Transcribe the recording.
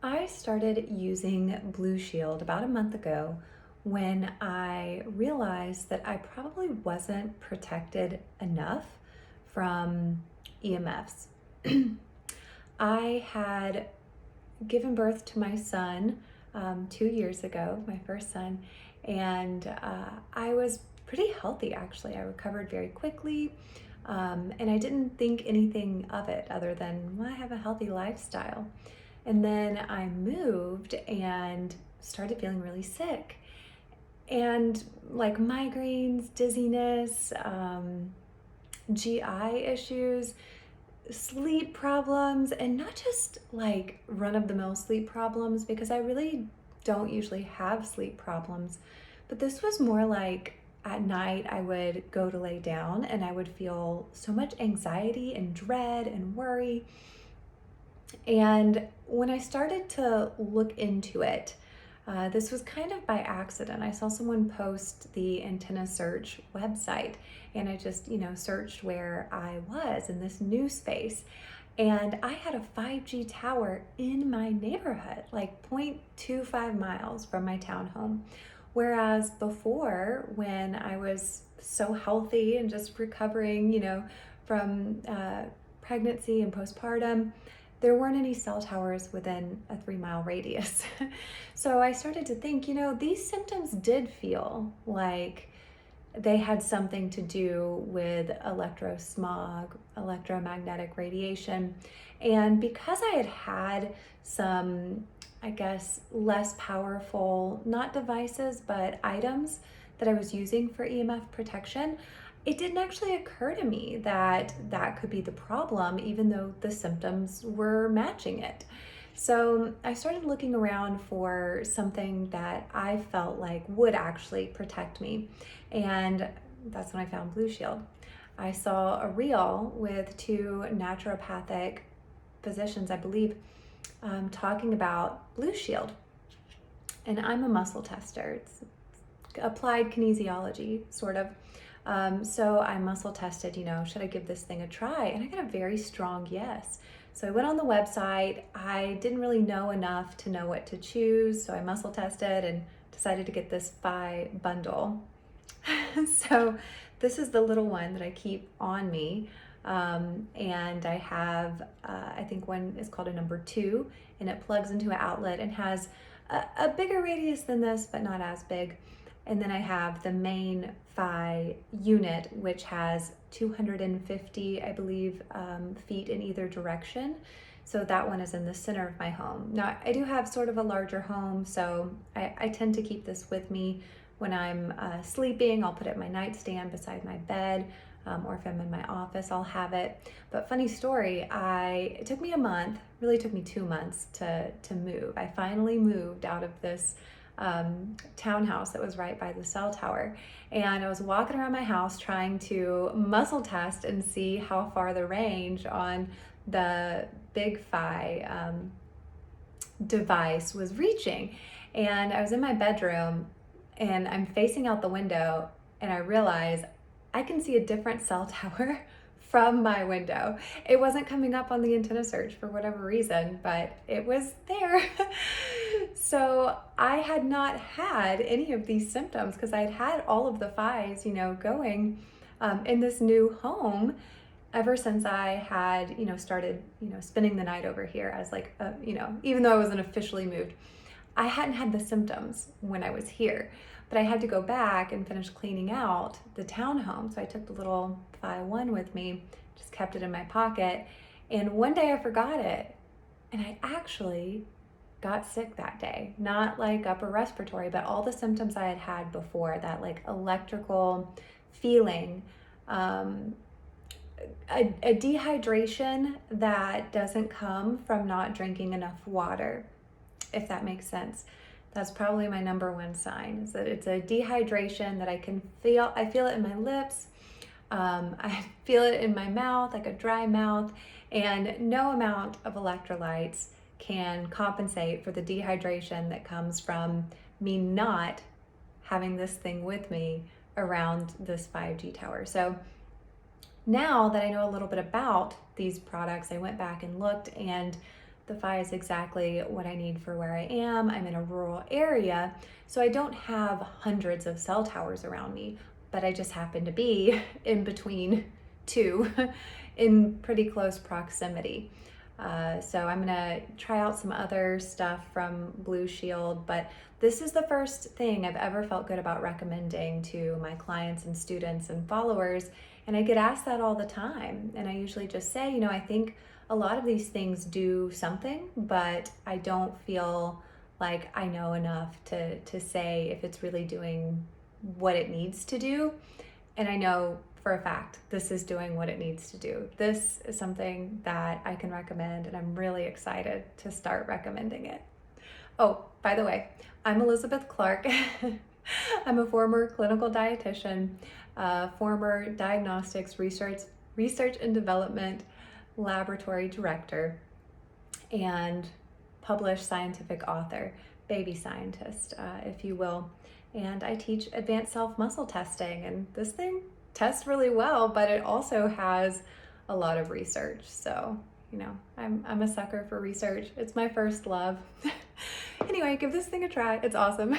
I started using Blushield about a month ago when I realized that I probably wasn't protected enough from EMFs. I had given birth to my son 2 years ago, my first son, and I was pretty healthy actually. I recovered very quickly, and I didn't think anything of it other than, well, I have a healthy lifestyle. And then I moved and started feeling really sick. And like migraines, dizziness, GI issues, sleep problems, and not just like run of the mill sleep problems, because I really don't usually have sleep problems. But this was more like at night I would go to lay down and I would feel so much anxiety and dread and worry. And when I started to look into it, this was kind of by accident. I saw someone post the Antenna Search website, and I just, searched where I was in this new space. And I had a 5G tower in my neighborhood, like 0.25 miles from my townhome. Whereas before, when I was so healthy and just recovering, from pregnancy and postpartum, there weren't any cell towers within a 3-mile radius. So I started to think, these symptoms did feel like they had something to do with electrosmog, electromagnetic radiation. And because I had had some, I guess, less powerful, not devices, but items that I was using for EMF protection, it didn't actually occur to me that that could be the problem, even though the symptoms were matching it. So I started looking around for something that I felt like would actually protect me. And that's when I found Blushield. I saw a reel with two naturopathic physicians, I believe, talking about Blushield. And I'm a muscle tester. It's applied kinesiology, sort of. So I muscle tested, should I give this thing a try? And I got a very strong yes. So I went on the website. I didn't really know enough to know what to choose. So I muscle tested and decided to get this Phi bundle. So this is the little one that I keep on me. And I have, I think one is called a number 2, and it plugs into an outlet and has a bigger radius than this, but not as big. And then I have the main Phi unit, which has 250, I believe, feet in either direction. So that one is in the center of my home. Now, I do have sort of a larger home, so I tend to keep this with me when I'm sleeping. I'll put it in my nightstand beside my bed, or if I'm in my office, I'll have it. But funny story, it took me a month, really took me 2 months to move. I finally moved out of this townhouse that was right by the cell tower. And I was walking around my house trying to muscle test and see how far the range on the Big Phi device was reaching. And I was in my bedroom and I'm facing out the window, and I realize I can see a different cell tower from my window. It wasn't coming up on the Antenna Search for whatever reason, but it was there. So I had not had any of these symptoms because I'd had all of the Phis, going in this new home ever since I had, started, spending the night over here as like, even though I wasn't officially moved. I hadn't had the symptoms when I was here, but I had to go back and finish cleaning out the townhome. So I took the little Phi 1 with me, just kept it in my pocket. And one day I forgot it, and I actually got sick that day. Not like upper respiratory, but all the symptoms I had had before, that like electrical feeling, a dehydration that doesn't come from not drinking enough water, if that makes sense. That's probably my number one sign, is that it's a dehydration that I can feel. I feel it in my lips. I feel it in my mouth, like a dry mouth, and no amount of electrolytes can compensate for the dehydration that comes from me not having this thing with me around this 5G tower. So now that I know a little bit about these products, I went back and looked, and the Fi is exactly what I need for where I am. I'm in a rural area, so I don't have hundreds of cell towers around me, but I just happen to be in between two in pretty close proximity. So I'm gonna try out some other stuff from Blushield, but this is the first thing I've ever felt good about recommending to my clients and students and followers. And I get asked that all the time. And I usually just say, I think a lot of these things do something, but I don't feel like I know enough to say if it's really doing what it needs to do. And I know for a fact this is doing what it needs to do. This is something that I can recommend, and I'm really excited to start recommending it. Oh, by the way, I'm Elizabeth Clark. I'm a former clinical dietitian, former diagnostics research and development laboratory director, and published scientific author, baby scientist, if you will. And I teach advanced self-muscle testing, and this thing tests really well, but it also has a lot of research. So, I'm a sucker for research. It's my first love. Anyway, give this thing a try. It's awesome.